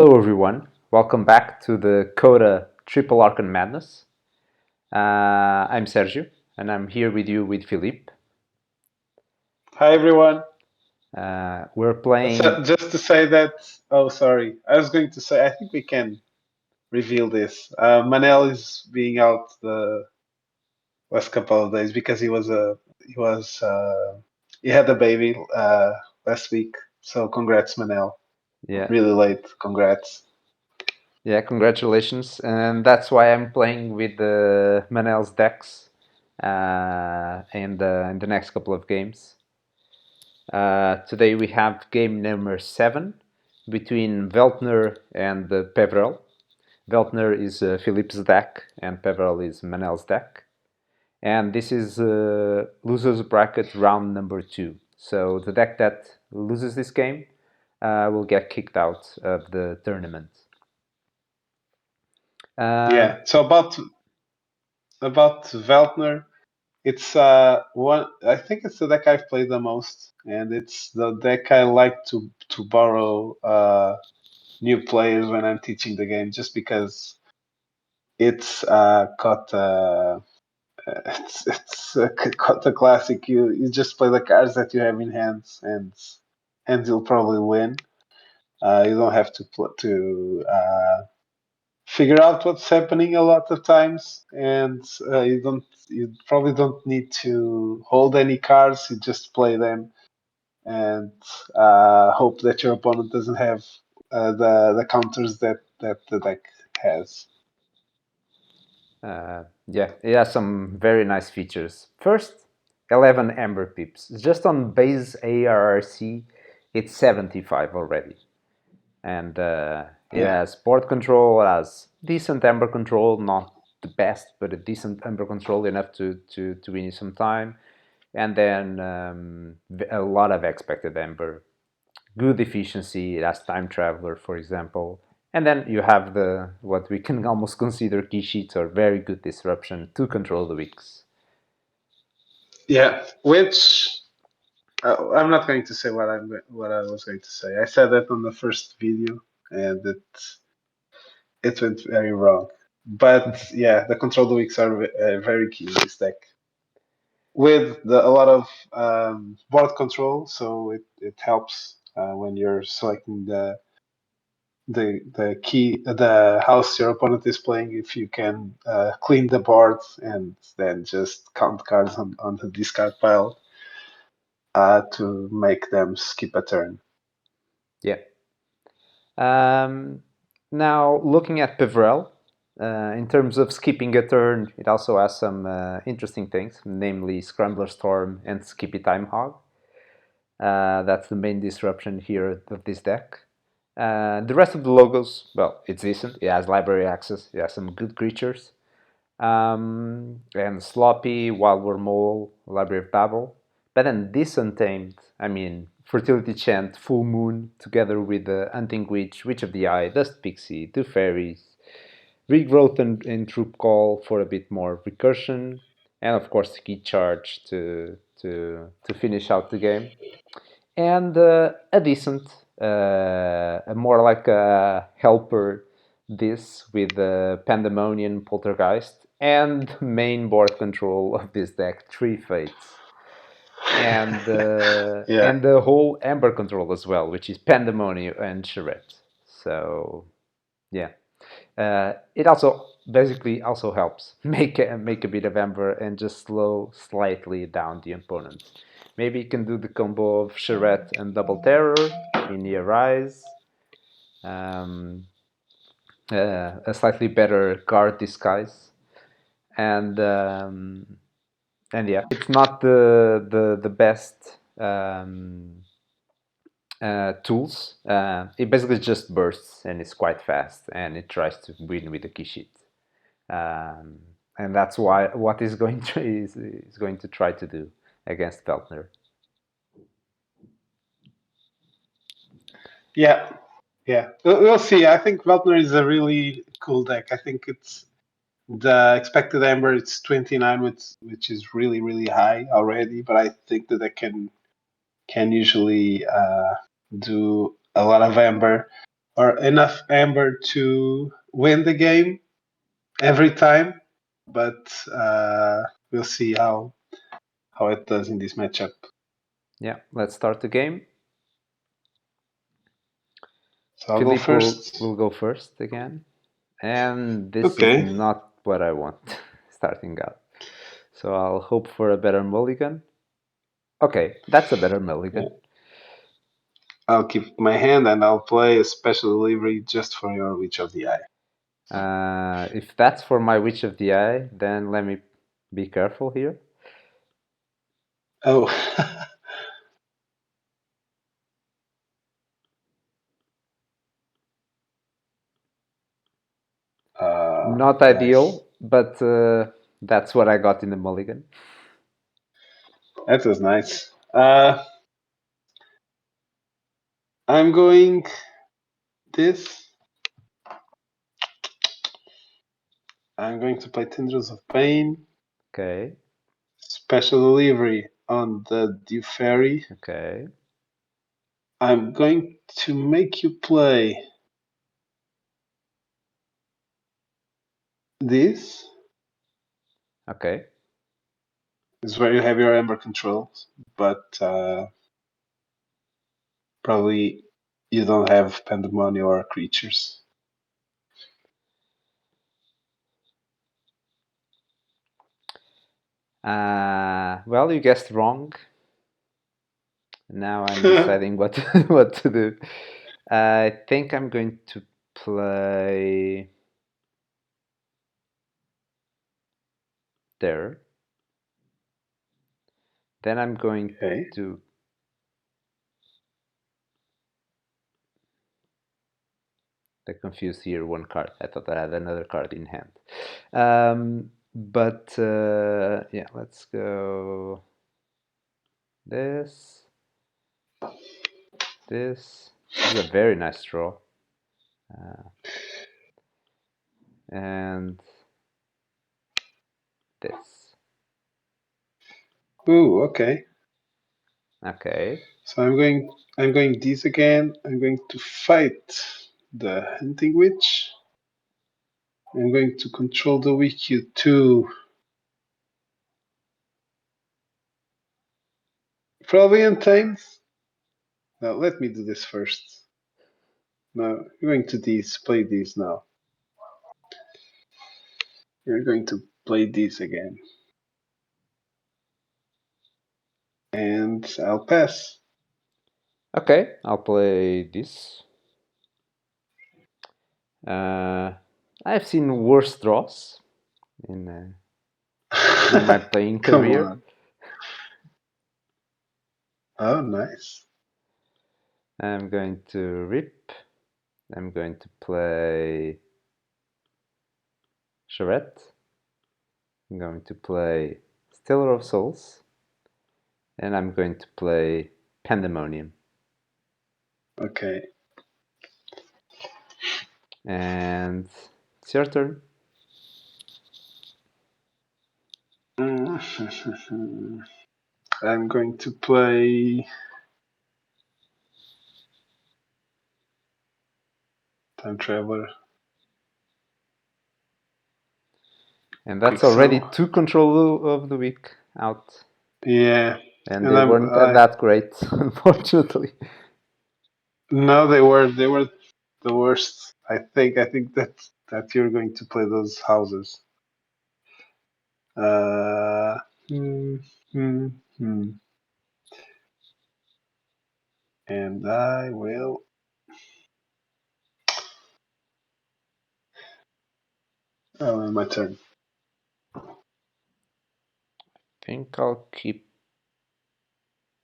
Hello everyone, welcome back to the COTA Triple Archon Madness. I'm Sergio, and I'm here with you with Philippe. Hi everyone. We're playing. So just to say that, oh sorry, I was going to say I think we can reveal this. Manel is being out the last couple of days because he had a baby last week. So congrats, Manel. Yeah, Really late. Congrats. yeah, congratulations. And that's why I'm playing with the Manel's decks in the next couple of games. Today we have game number 7 between Veltner and Peverell. Veltner is Philippe's deck, and Peverell is Manel's deck. And this is losers bracket round number 2. So the deck that loses this game will get kicked out of the tournament. Uh, Yeah. So about Veltner, it's one. I think it's the deck I've played the most, and it's the deck I like to borrow new players when I'm teaching the game, just because it's got got the classic. You just play the cards that you have in hands, and you'll probably win. You don't have to figure out what's happening a lot of times, and you probably don't need to hold any cards. You just play them and hope that your opponent doesn't have the counters that the deck has. yeah, it has some very nice features. First, 11 Amber Pips. Just on base ARRC, it's 75 already. And it Yeah. has board control, it has decent Amber control, not the best, but a decent Amber control enough to win you some time. And then a lot of expected Amber, good efficiency. It has time traveler, for example. And then you have the what we can almost consider key sheets or very good disruption to control the weaks. Yeah, which I'm not going to say what I was going to say. I said that on the first video, and it went very wrong. But yeah, the control weeks are very key in this deck with a lot of board control, so it helps when you're selecting the key the house your opponent is playing. If you can clean the board and then just count cards on the discard pile to make them skip a turn. Yeah. Um, Now, looking at Peverell, in terms of skipping a turn, it also has some interesting things, namely Scrambler Storm and Skippy Time Hog. That's the main disruption here of this deck. The rest of the logos, well, it's decent. It has library access. It has some good creatures. And Sloppy, Wild Wormhole, Library of Babel. But then this Untamed, I mean, Fertility Chant, Full Moon, together with the Hunting Witch, Witch of the Eye, Dust Pixie, Two Fairies, Regrowth and Troop Call for a bit more recursion, and of course the Key Charge to finish out the game. And a decent, a more like a helper this with Pandemonium, Poltergeist, and main board control of this deck, Three Fates. Yeah. And the whole Amber control as well, which is Pandemonium and Charette. So yeah, it also basically also helps make a bit of Amber and just slow slightly down the opponent. Maybe you can do the combo of Charette and Double Terror in the Arise. Um, a slightly better guard disguise, and um, and yeah, it's not the best tools. It basically just bursts and it's quite fast, and it tries to win with the key sheet. Um, and that's why what is going to is going to try to do against Feltner. Yeah, yeah. We'll see. I think Veltner is a really cool deck. I think it's the expected Amber. It's 29, which is really high already. But I think that I can usually do a lot of Amber. or enough amber to win the game every time, but we'll see how it does in this matchup. Yeah, let's start the game. So I'll go Philippe first. will go first again. And this is Okay. not what I want starting out. So I'll hope for a better mulligan. Okay, that's a better mulligan. Yeah. I'll keep my hand and I'll play a special delivery just for your Witch of the Eye. If that's for my Witch of the Eye, then let me be careful here. Oh. Not Nice. ideal, but that's what I got in the mulligan. That was nice. I'm going this. I'm going to play Tendrils of Pain. Okay. Special delivery on the Dew Fairy. Okay. I'm going to make you play this. Okay. This is where you have your Ember controls, but probably you don't have Pandemonium or creatures. Well, you guessed wrong. Now I'm deciding what what to do. I think I'm going to play there. Then I'm going to get confused here. One card. I thought I had another card in hand. But yeah, let's go. This. This is a very nice draw. And this. Ooh, okay. Okay. So I'm going this again. I'm going to fight the Hunting Witch. I'm going to control the Wiki to probably Untamed. Now let me do this first. No, you're going to play these now. You're going to play these again. And I'll pass. Okay, I'll play this. I've seen worse draws in my playing Come career. on. Oh, nice. I'm going to rip. I'm going to play charrette. I'm going to play Stealer of Souls. And I'm going to play Pandemonium. Okay. And it's your turn. I'm going to play Time Traveler. And that's Quicksell. already two control of the week out. Yeah. And they weren't that great, unfortunately. No, they were the worst. I think that you're going to play those houses. Uh, hmm, hmm, hmm. And I will. Oh, my turn. I think I'll keep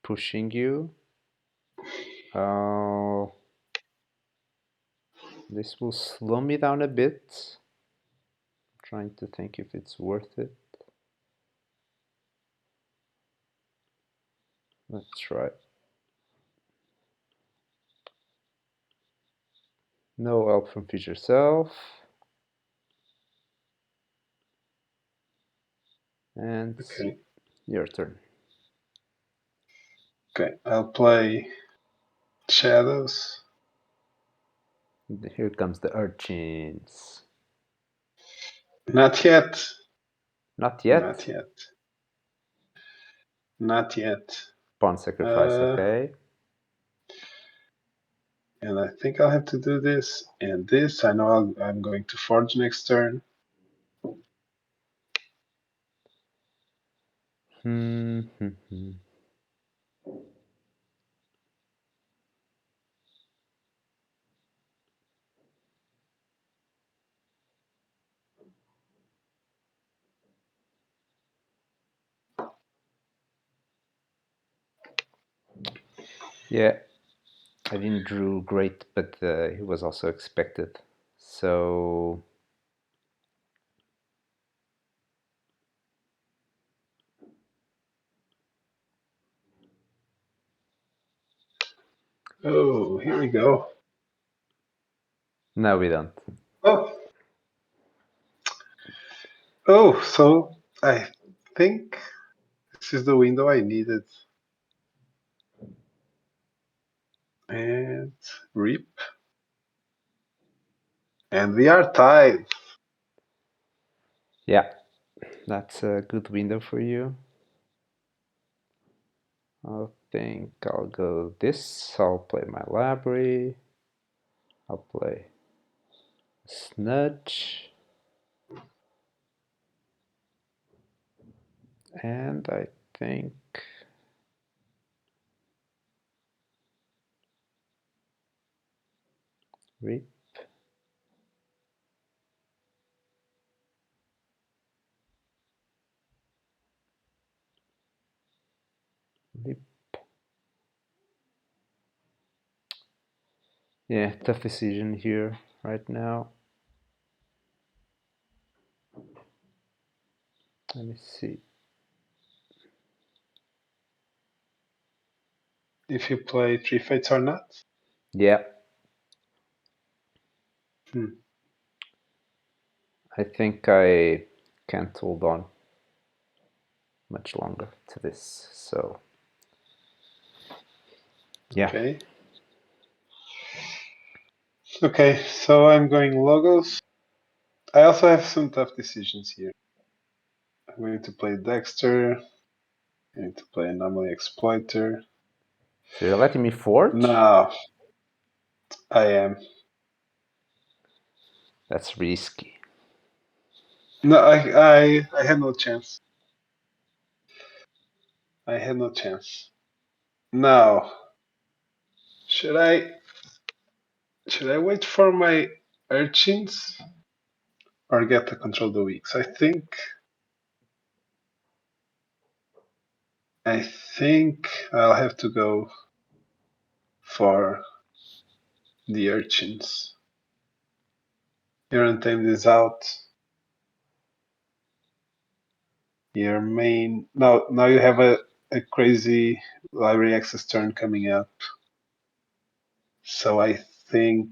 pushing you. Oh, this will slow me down a bit. I'm trying to think if it's worth it. Let's try. No help from future self. And Okay. your turn. Okay. I'll play Shadows. Here comes the Archons. Not yet. Not yet. Not yet. Not yet. Pawn sacrifice, okay. And I think I'll have to do this and this. I know I'm going to forge next turn. Yeah, I didn't drew great, but it was also expected. So Oh, here we go. no, we don't. Oh. Oh, so I think this is the window I needed. And rip. And we are tied. Yeah, that's a good window for you. I think I'll go this. I'll play my library. I'll play Snudge. And I think rip. Rip. Yeah, tough decision here right now. Let me see. If you play Three Fates or not. Yeah. Hmm. I think I can't hold on much longer to this. So yeah. Okay. Okay, so I'm going logos. I also have some tough decisions here. I'm going to play Dexter. I'm going to play Anomaly Exploiter. So you're letting me forge? No, I am. That's risky. No, I had no chance. I had no chance. Now, should I wait for my urchins or get to control the weeks? I think I'll have to go for the urchins. Your Untamed is out. Your main now you have a crazy library access turn coming up. So I think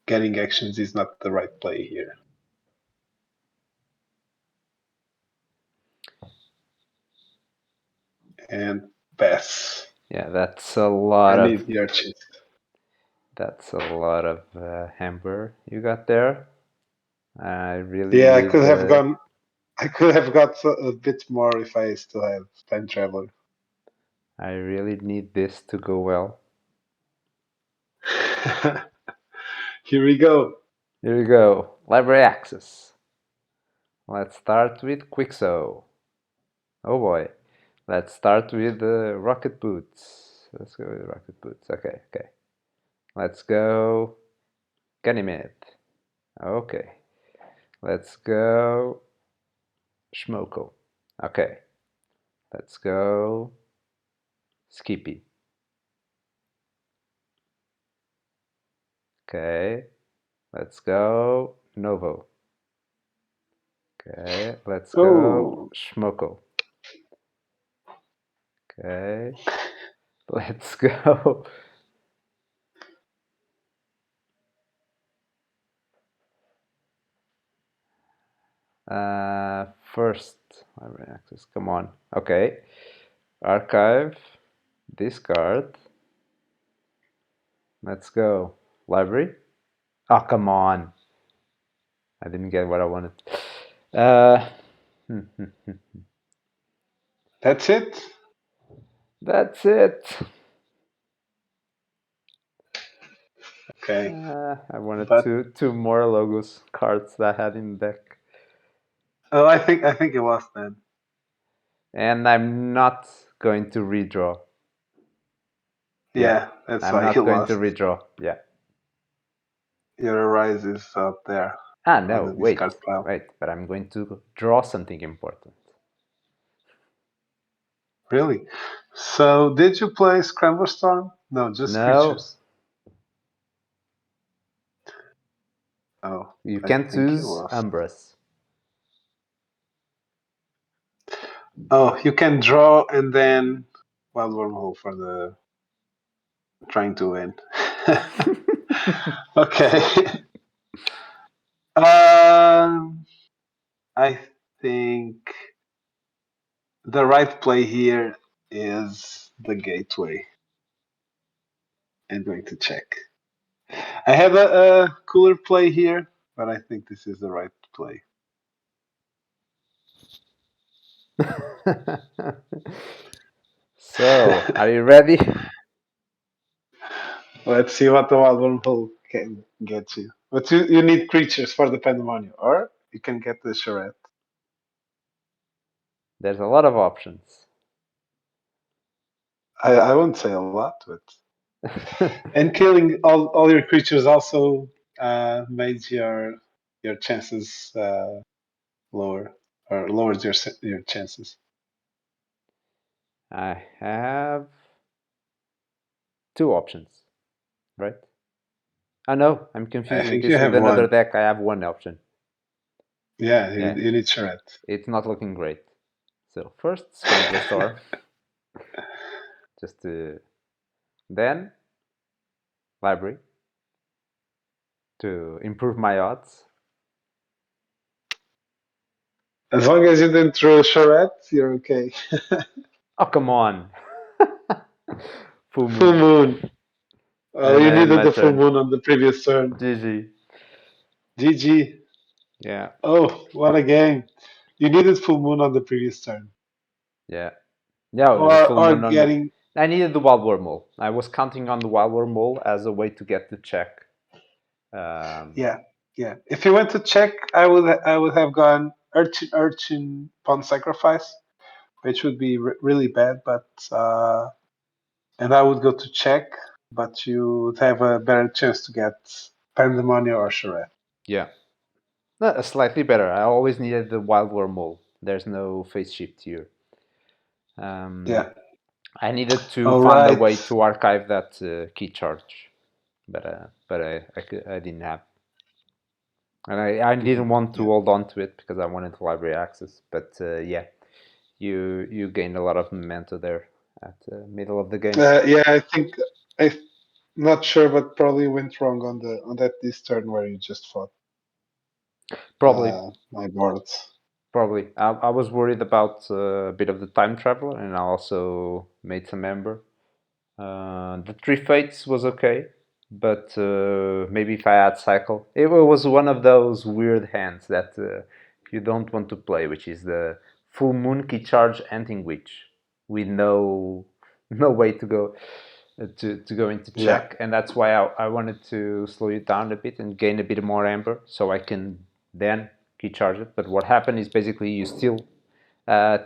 getting actions is not the right play here. And pass. Yeah, that's a lot I of need the urchins. hamburger you got there. I really Yeah, need I could have got a bit more if I still have time traveler. I really need this to go well. Here we go. Here we go. Library access. Let's start with Quixo. Oh boy. Let's start with Rocket Boots. Let's go with Rocket Boots. Okay, okay. Let's go Ganymede. Okay. Let's go Schmoko. Okay. Let's go Skippy. Okay. Let's go Novo. Okay. Let's go Oh, Schmoko. Okay. Let's go. First library access. Come on. Okay. Archive. Discard. Let's go. Library. Oh, come on. I didn't get what I wanted. Uh, That's it. that's it. Okay, I wanted but two more logos cards that I had in the deck. oh, I think you lost then. And I'm not going to redraw. Yeah, Yeah, that's I'm why you not going to lost. redraw. Yeah. Your rise is out there Ah, on no, the discard pile. wait, but I'm going to draw something important. Really? So, did you play Scramble Storm? No, just No, creatures. Oh, you I can't think you use lost. Umbras. Oh, you can draw and then wild wormhole for the trying to win. Okay. I think the right play here is the gateway. I'm going to check. I have a cooler play here, but I think this is the right play. So, are you ready? Let's see what the wild wormhole can get you. But you need creatures for the pandemonium, or you can get the charrette. There's a lot of options. I won't say a lot, but and killing all your creatures also made your chances lower or lowers your chances. I have two options, right? Oh no, I'm I confusing think you this with have another one. deck. I have one option. Yeah, Yeah, you need charrette. it's not looking great. So first, Scrambler Storm, just to then Library to improve my odds. As long as you didn't throw charrette, you're okay. Oh come on, Full Full Moon, moon. and You I end needed my the full turn. moon on the previous turn. GG. GG. Yeah, Oh, what a game. You needed full moon on the previous turn. yeah, yeah. The Full Or Moon on the. getting I needed the Wild Wormhole. I was counting on the Wild Wormhole as a way to get the check. yeah, yeah. If you went to check, I would have gone urchin pawn sacrifice, which would be really bad, but and I would go to check, but you would have a better chance to get Pandemonium or charrette. Yeah, slightly better. I always needed the Wild Wormhole. There's no phase shift here. Um, Yeah. I needed to All find a right. way to archive that key charge, but I didn't have, and I didn't want to Yeah. hold on to it because I wanted library access. But yeah, you gained a lot of momentum there at the middle of the game. Yeah, I think I'm not sure, but probably went wrong on that this turn where you just fought Probably, my boards. probably. I was worried about a bit of the time travel, and I also made some ember. The Three Fates was okay, but maybe if I had Cycle, it was one of those weird hands that you don't want to play, which is the Full Moon Key Charge Hunting Witch with no way to go to go into Yeah. check, and that's why I wanted to slow it down a bit and gain a bit more amber so I can then key charge it. But what happened is basically you still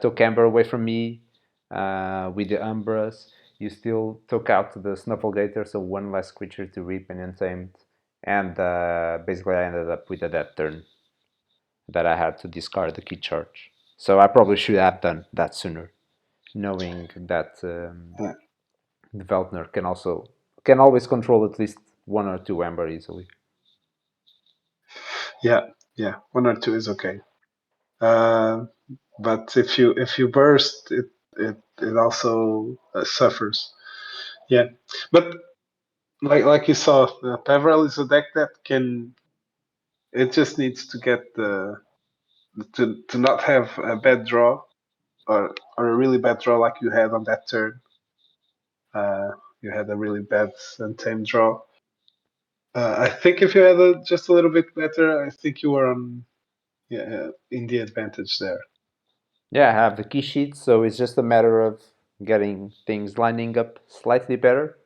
took amber away from me with the umbras. You still took out the Snufflegator, so one less creature to reap and untamed. And basically, I ended up with a dead turn that I had to discard the key charge. So I probably should have done that sooner, knowing that Yeah. the Veltner can always control at least one or two amber easily. Yeah. Yeah. One or two is okay. Uh, but if you burst, it also suffers. Yeah. But like you saw, Peverell is a deck that can. It just needs to get to not have a bad draw or a really bad draw like you had on that turn. You had a really bad untamed draw. I think if you had just a little bit better, I think you were on in the advantage there. Yeah, I have the key sheet, so it's just a matter of getting things lining up slightly better.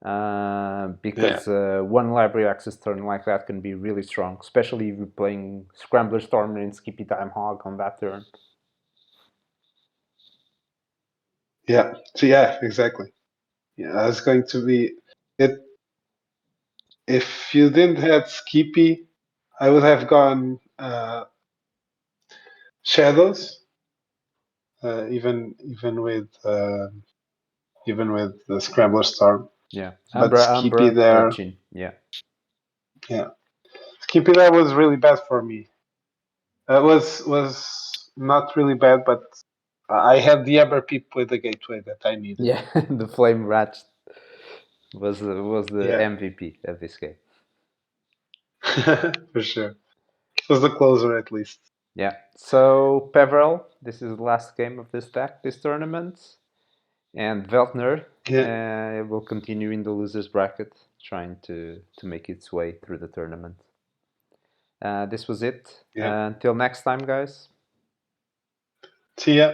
Yeah, Because one library access turn like that can be really strong, especially if you're playing Scrambler Stormer and Skippy Time Hog on that turn. yeah. So yeah, exactly. Yeah, that's going to be it. If you didn't have Skippy, I would have gone Shadows, even with the Scrambler Storm. Yeah, But Skippy Umbra, there, Archon. Yeah, yeah, Skippy there was really bad for me. Was not really bad, but I had the Ember Peep with the gateway that I needed. yeah. The Flame Rat was the Yeah, MVP of this game. for sure. It was the closer at least. Yeah. So Peverell, this is the last game of this deck, this tournament, and Veltner Yeah, will continue in the losers bracket, trying to make its way through the tournament. This was it. yeah. Until next time, guys. See ya.